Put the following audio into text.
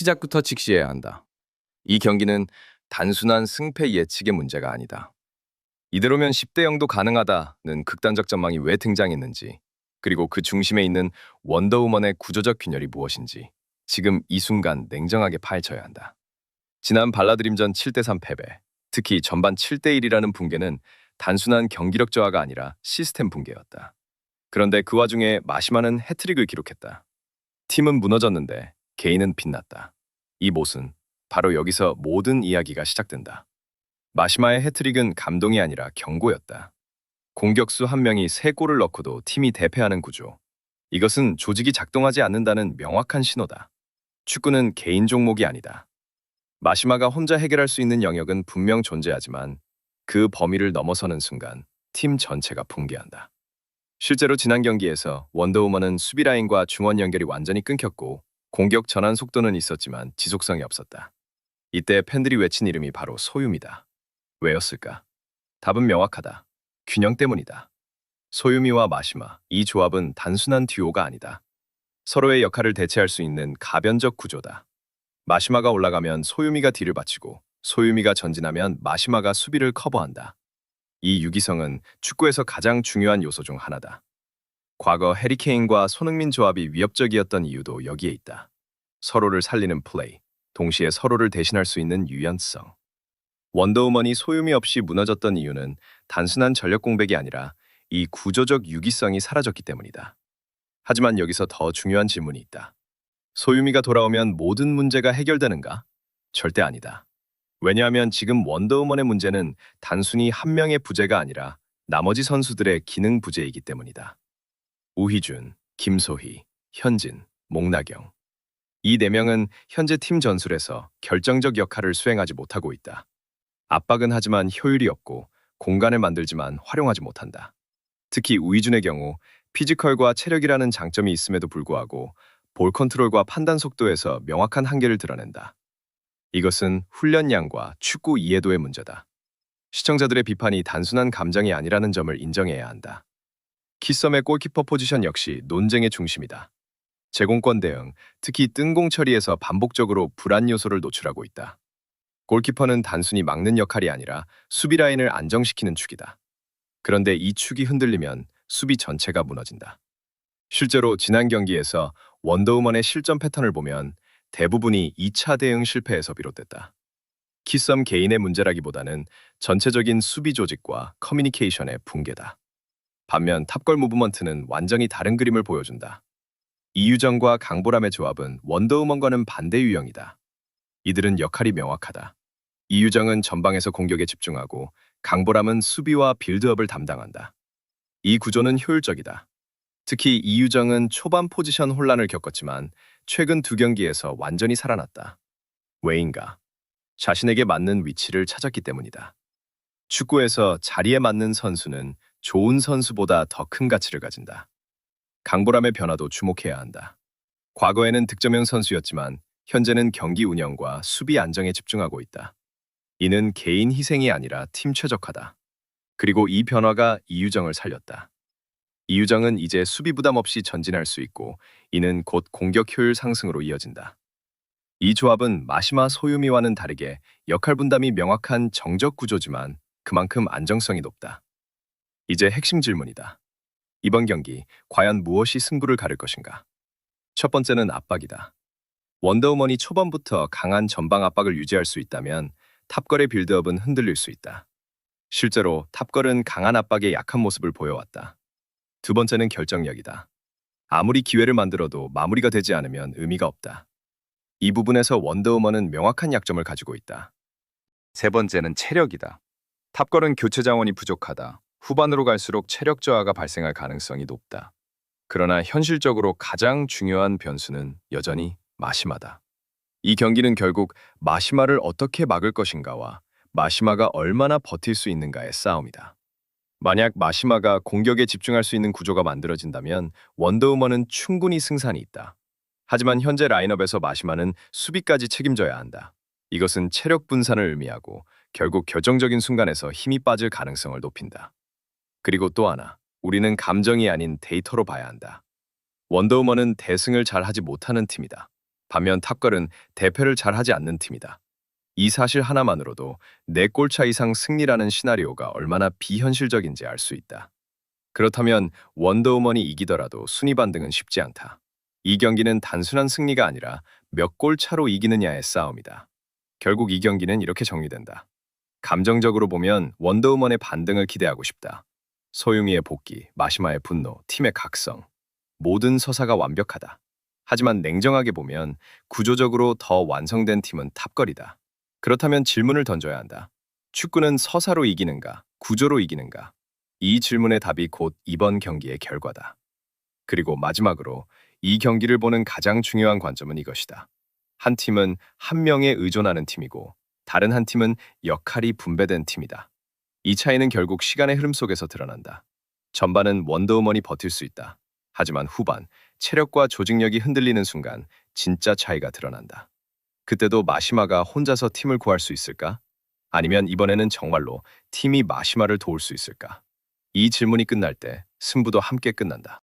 시작부터 직시해야 한다. 이 경기는 단순한 승패 예측의 문제가 아니다. 이대로면 10대 0도 가능하다는 극단적 전망이 왜 등장했는지, 그리고 그 중심에 있는 원더우먼의 구조적 균열이 무엇인지 지금 이 순간 냉정하게 파헤쳐야 한다. 지난 발라드림전 7대3 패배, 특히 전반 7대1이라는 붕괴는 단순한 경기력 저하가 아니라 시스템 붕괴였다. 그런데 그 와중에 마시마는 해트릭을 기록했다. 팀은 무너졌는데 개인은 빛났다. 이 못은 바로 여기서 모든 이야기가 시작된다. 마시마의 해트릭은 감동이 아니라 경고였다. 공격수 한 명이 3골을 넣고도 팀이 대패하는 구조. 이것은 조직이 작동하지 않는다는 명확한 신호다. 축구는 개인 종목이 아니다. 마시마가 혼자 해결할 수 있는 영역은 분명 존재하지만 그 범위를 넘어서는 순간 팀 전체가 붕괴한다. 실제로 지난 경기에서 원더우먼은 수비 라인과 중원 연결이 완전히 끊겼고 공격 전환 속도는 있었지만 지속성이 없었다. 이때 팬들이 외친 이름이 바로 소유미다. 왜였을까? 답은 명확하다. 균형 때문이다. 소유미와 마시마, 이 조합은 단순한 듀오가 아니다. 서로의 역할을 대체할 수 있는 가변적 구조다. 마시마가 올라가면 소유미가 뒤를 받치고 소유미가 전진하면 마시마가 수비를 커버한다. 이 유기성은 축구에서 가장 중요한 요소 중 하나다. 과거 해리케인과 손흥민 조합이 위협적이었던 이유도 여기에 있다. 서로를 살리는 플레이, 동시에 서로를 대신할 수 있는 유연성. 원더우먼이 소유미 없이 무너졌던 이유는 단순한 전력 공백이 아니라 이 구조적 유기성이 사라졌기 때문이다. 하지만 여기서 더 중요한 질문이 있다. 소유미가 돌아오면 모든 문제가 해결되는가? 절대 아니다. 왜냐하면 지금 원더우먼의 문제는 단순히 한 명의 부재가 아니라 나머지 선수들의 기능 부재이기 때문이다. 우희준, 김소희, 현진, 목나경. 이 4명은 현재 팀 전술에서 결정적 역할을 수행하지 못하고 있다. 압박은 하지만 효율이 없고 공간을 만들지만 활용하지 못한다. 특히 우희준의 경우 피지컬과 체력이라는 장점이 있음에도 불구하고 볼 컨트롤과 판단 속도에서 명확한 한계를 드러낸다. 이것은 훈련량과 축구 이해도의 문제다. 시청자들의 비판이 단순한 감정이 아니라는 점을 인정해야 한다. 키썸의 골키퍼 포지션 역시 논쟁의 중심이다. 제공권 대응, 특히 뜬공 처리에서 반복적으로 불안 요소를 노출하고 있다. 골키퍼는 단순히 막는 역할이 아니라 수비 라인을 안정시키는 축이다. 그런데 이 축이 흔들리면 수비 전체가 무너진다. 실제로 지난 경기에서 원더우먼의 실점 패턴을 보면 대부분이 2차 대응 실패에서 비롯됐다. 키썸 개인의 문제라기보다는 전체적인 수비 조직과 커뮤니케이션의 붕괴다. 반면 탑걸 무브먼트는 완전히 다른 그림을 보여준다. 이유정과 강보람의 조합은 원더우먼과는 반대 유형이다. 이들은 역할이 명확하다. 이유정은 전방에서 공격에 집중하고 강보람은 수비와 빌드업을 담당한다. 이 구조는 효율적이다. 특히 이유정은 초반 포지션 혼란을 겪었지만 최근 2경기에서 완전히 살아났다. 왜인가? 자신에게 맞는 위치를 찾았기 때문이다. 축구에서 자리에 맞는 선수는 좋은 선수보다 더 큰 가치를 가진다. 강보람의 변화도 주목해야 한다. 과거에는 득점형 선수였지만 현재는 경기 운영과 수비 안정에 집중하고 있다. 이는 개인 희생이 아니라 팀 최적화다. 그리고 이 변화가 이유정을 살렸다. 이유정은 이제 수비 부담 없이 전진할 수 있고 이는 곧 공격 효율 상승으로 이어진다. 이 조합은 마시마 소유미와는 다르게 역할 분담이 명확한 정적 구조지만 그만큼 안정성이 높다. 이제 핵심 질문이다. 이번 경기 과연 무엇이 승부를 가를 것인가? 첫 번째는 압박이다. 원더우먼이 초반부터 강한 전방 압박을 유지할 수 있다면 탑걸의 빌드업은 흔들릴 수 있다. 실제로 탑걸은 강한 압박에 약한 모습을 보여왔다. 두 번째는 결정력이다. 아무리 기회를 만들어도 마무리가 되지 않으면 의미가 없다. 이 부분에서 원더우먼은 명확한 약점을 가지고 있다. 세 번째는 체력이다. 탑걸은 교체 자원이 부족하다. 후반으로 갈수록 체력 저하가 발생할 가능성이 높다. 그러나 현실적으로 가장 중요한 변수는 여전히 마시마다. 이 경기는 결국 마시마를 어떻게 막을 것인가와 마시마가 얼마나 버틸 수 있는가의 싸움이다. 만약 마시마가 공격에 집중할 수 있는 구조가 만들어진다면 원더우먼은 충분히 승산이 있다. 하지만 현재 라인업에서 마시마는 수비까지 책임져야 한다. 이것은 체력 분산을 의미하고 결국 결정적인 순간에서 힘이 빠질 가능성을 높인다. 그리고 또 하나, 우리는 감정이 아닌 데이터로 봐야 한다. 원더우먼은 대승을 잘 하지 못하는 팀이다. 반면 탑걸은 대패를 잘하지 않는 팀이다. 이 사실 하나만으로도 4골차 이상 승리라는 시나리오가 얼마나 비현실적인지 알 수 있다. 그렇다면 원더우먼이 이기더라도 순위 반등은 쉽지 않다. 이 경기는 단순한 승리가 아니라 몇 골 차로 이기느냐의 싸움이다. 결국 이 경기는 이렇게 정리된다. 감정적으로 보면 원더우먼의 반등을 기대하고 싶다. 소유미의 복귀, 마시마의 분노, 팀의 각성. 모든 서사가 완벽하다. 하지만 냉정하게 보면 구조적으로 더 완성된 팀은 탑걸이다. 그렇다면 질문을 던져야 한다. 축구는 서사로 이기는가, 구조로 이기는가? 이 질문의 답이 곧 이번 경기의 결과다. 그리고 마지막으로 이 경기를 보는 가장 중요한 관점은 이것이다. 한 팀은 한 명에 의존하는 팀이고 다른 한 팀은 역할이 분배된 팀이다. 이 차이는 결국 시간의 흐름 속에서 드러난다. 전반은 원더우먼이 버틸 수 있다. 하지만 후반, 체력과 조직력이 흔들리는 순간 진짜 차이가 드러난다. 그때도 마시마가 혼자서 팀을 구할 수 있을까? 아니면 이번에는 정말로 팀이 마시마를 도울 수 있을까? 이 질문이 끝날 때 승부도 함께 끝난다.